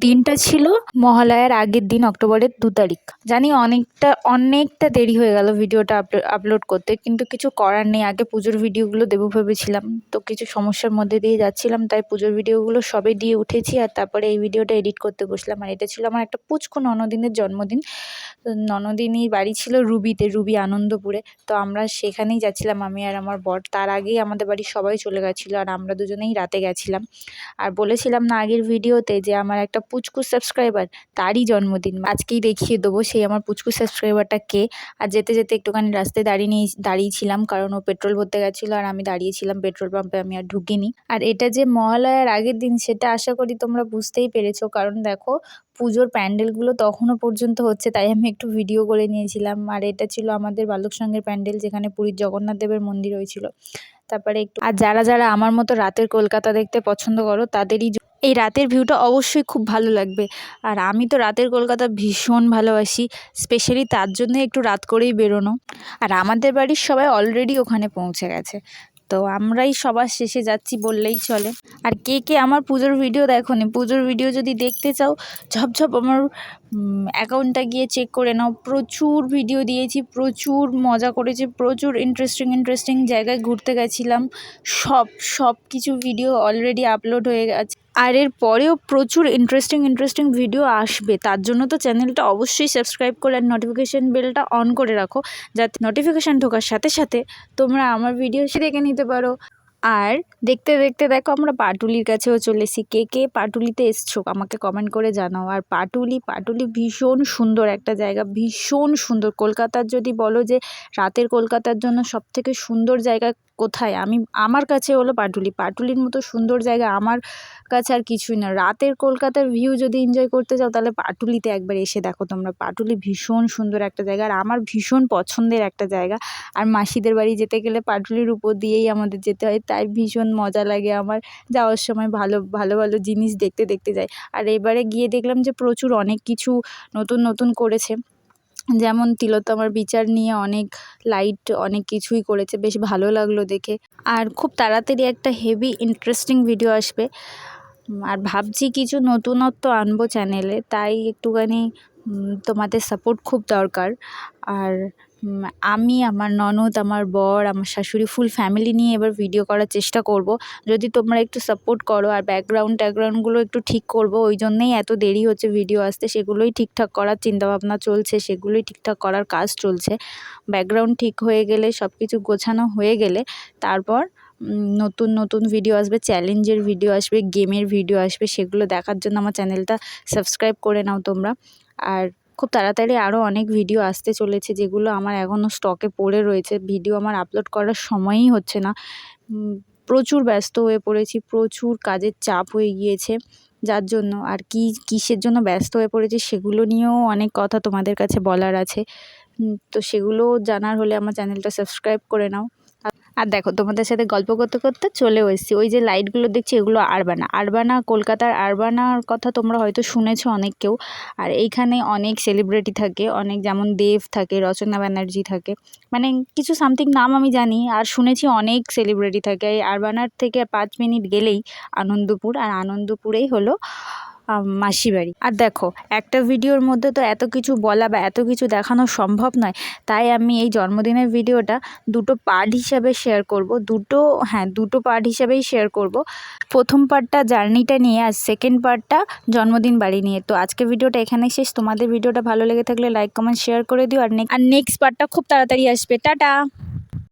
দিনটা ছিল মহালয়ার আগের দিন, অক্টোবরের 2 তারিখ। জানি অনেকটা দেরি হয়ে গেল ভিডিওটা আপলোড করতে, কিন্তু কিছু করার নেই। আগে পুজোর ভিডিওগুলো দেবো ভেবেছিলাম, তো কিছু সমস্যার মধ্যে দিয়ে যাচ্ছিলাম, তাই পুজোর ভিডিওগুলো সবে দিয়ে উঠেছি আর তারপরে এই ভিডিওটা এডিট করতে বসলাম। আর এটা ছিল আমার একটা পুচকু ননদিনের জন্মদিন। ননদিনীর বাড়ি ছিল রুবি আনন্দপুরে। তো আমরা সেখানেই যাচ্ছিলাম, আমি আর আমার বর। তার আগেই আমাদের বাড়ির সবাই চলে গেছিলো আর আমরা দুজনেই রাতে গেছিলাম। আর বলেছিলাম না আগের ভিডিওতে যে আমার একটা পুচকু সাবস্ক্রাইবার, তারই জন্মদিন। আজকেই দেখিয়ে দেবো সেই আমার পুচকু সাবস্ক্রাইবারটা কে। আর যেতে যেতে একটুখানি রাস্তায় দাঁড়িয়েছিলাম, কারণ ও পেট্রোল ভরতে গেছিলো আর আমি দাঁড়িয়েছিলাম পেট্রোল পাম্পে, আমি আর ঢুকিনি। আর এটা যে মহালয়ার আগের দিন সেটা আশা করি তোমরা বুঝতেই পেরেছো, কারণ দেখো পুজোর প্যান্ডেলগুলো তখনও পর্যন্ত হচ্ছে, তাই আমি একটু ভিডিও করে নিয়েছিলাম। আর এটা ছিল আমাদের বালক সংঘের প্যান্ডেল, যেখানে পুরীর জগন্নাথ দেবের মন্দির হয়েছিল। তারপরে একটু আর যারা আমার মতো রাতের কলকাতা দেখতে পছন্দ করো, তাদেরই এই রাতের ভিউটা অবশ্যই খুব ভালো লাগবে। আর আমি তো রাতের কলকাতা ভীষণ ভালোবাসি, স্পেশালি তার জন্য একটু রাত করেই বেরোনো। আর আমাদের বাড়ির সবাই অলরেডি ওখানে পৌঁছে গেছে, তো আমরাই সবার শেষে যাচ্ছি বললেই চলে। আর কে আমার পুজোর ভিডিও দেখোনি, পুজোর ভিডিও যদি দেখতে চাও ঝপঝপ আমার অ্যাকাউন্টটা গিয়ে চেক করে নাও। প্রচুর ভিডিও দিয়েছি, প্রচুর মজা করেছি, প্রচুর ইন্টারেস্টিং জায়গায় ঘুরতে গেছিলাম। সব কিছু ভিডিও অলরেডি আপলোড হয়ে গেছে। আর এর পরেও প্রচুর ইন্টারেস্টিং ভিডিও আসবে, তার জন্য তো চ্যানেলটা অবশ্যই সাবস্ক্রাইব করে আর নোটিফিকেশান বেলটা অন করে রাখো, যাতে নোটিফিকেশান ঢোকার সাথে সাথে তোমরা আমার ভিডিও দেখে নিতে পারো। আর দেখতে দেখো আমরা পাটুলির কাছেও চলে এসেছি। কে পাটুলিতে এসছো আমাকে কমেন্ট করে জানাও। আর পাটুলি ভীষণ সুন্দর একটা জায়গা, ভীষণ সুন্দর। কলকাতার যদি বলো যে রাতের কলকাতার জন্য সবথেকে সুন্দর জায়গা কোথায়, আমার কাছে হলো পাটুলির মতো সুন্দর জায়গা আমার কাছে আর কিছুই না। রাতের কলকাতার ভিউ যদি এনজয় করতে চাও তাহলে পাটুলিতে একবার এসে দেখো তোমরা। পাটুলি ভীষণ সুন্দর একটা জায়গা আর আমার ভীষণ পছন্দের একটা জায়গা। আর মাসিদের বাড়ি যেতে গেলে পাটুলির উপর দিয়েই আমাদের যেতে হয়, তাই ভীষণ মজা লাগে আমার। যাওয়ার সময় ভালো জিনিস দেখতে যাই। আর এবারে গিয়ে দেখলাম যে প্রচুর অনেক কিছু নতুন করেছে, যেমন তিলোত্তমার বিচার নিয়ে অনেক লাইট, অনেক কিছুই করেছে, বেশ ভালো লাগলো দেখে। আর খুব তাড়াতাড়ি একটা হেভি ইন্টারেস্টিং ভিডিও আসবে। আর ভাবছি কিছু নতুনত্ব আনবো চ্যানেলে, তাই একটুখানি তোমাদের সাপোর্ট খুব দরকার। আর আমি, আমার ননদ, আমার বর, আমার শাশুড়ি, ফুল ফ্যামিলি নিয়ে এবার ভিডিও করার চেষ্টা করব, যদি তোমরা একটু সাপোর্ট করো। আর ব্যাকগ্রাউন্ডগুলো একটু ঠিক করব, ওই জন্যেই এত দেরি হচ্ছে ভিডিও আসতে। সেগুলোই ঠিকঠাক করার চিন্তাভাবনা চলছে, সেগুলোই ঠিকঠাক করার কাজ চলছে। ব্যাকগ্রাউন্ড ঠিক হয়ে গেলে, সব কিছু গোছানো হয়ে গেলে তারপর নতুন ভিডিও আসবে, চ্যালেঞ্জের ভিডিও আসবে, গেমের ভিডিও আসবে। সেগুলো দেখার জন্য আমার চ্যানেলটা সাবস্ক্রাইব করে নাও তোমরা। আর খুব তাড়াতাড়ি আরও অনেক ভিডিও আসতে চলেছে, যেগুলো আমার এখনও স্টকে পড়ে রয়েছে। ভিডিও আমার আপলোড করার সময়ই হচ্ছে না, প্রচুর ব্যস্ত হয়ে পড়েছি, প্রচুর কাজের চাপ হয়ে গিয়েছে যার জন্য। আর কিসের জন্য ব্যস্ত হয়ে পড়েছি সেগুলো নিয়েও অনেক কথা তোমাদের কাছে বলার আছে, তো সেগুলো জানার হলে আমার চ্যানেলটা সাবস্ক্রাইব করে নাও। আর দেখো তোমাদের সাথে গল্প করতে চলেও এসেছি। ওই যে লাইটগুলো দেখছি এগুলো আরবানা, কলকাতার আরবানার কথা তোমরা হয়তো শুনেছো অনেক কেউ। আর এইখানে অনেক সেলিব্রিটি থাকে, অনেক, যেমন দেব থাকে, রচনা ব্যানার্জি থাকে, মানে কিছু সামথিং নাম আমি জানি। আর শুনেছি অনেক সেলিব্রিটি থাকে। এই আরবানার থেকে 5 মিনিট গেলেই আনন্দপুর, আর আনন্দপুরেই হলো মাসি বাড়ি। আর দেখো একটা ভিডিওর মধ্যে তো এত কিছু বলা বা এত কিছু দেখানো সম্ভব নয়, তাই আমি এই জন্মদিনের ভিডিওটা দুটো পার্ট হিসাবে শেয়ার করব। দুটো পার্ট হিসাবেই শেয়ার করব। প্রথম পার্টটা জার্নিটা নিয়ে, আর সেকেন্ড পার্টটা জন্মদিন বাড়ি নিয়ে। তো আজকে ভিডিওটা এখানেই শেষ। তোমাদের ভিডিওটা ভালো লেগে থাকলে লাইক, কমেন্ট, শেয়ার করে দিও। আর নেক্সট পার্টটা খুব তাড়াতাড়ি আসবে। টাটা।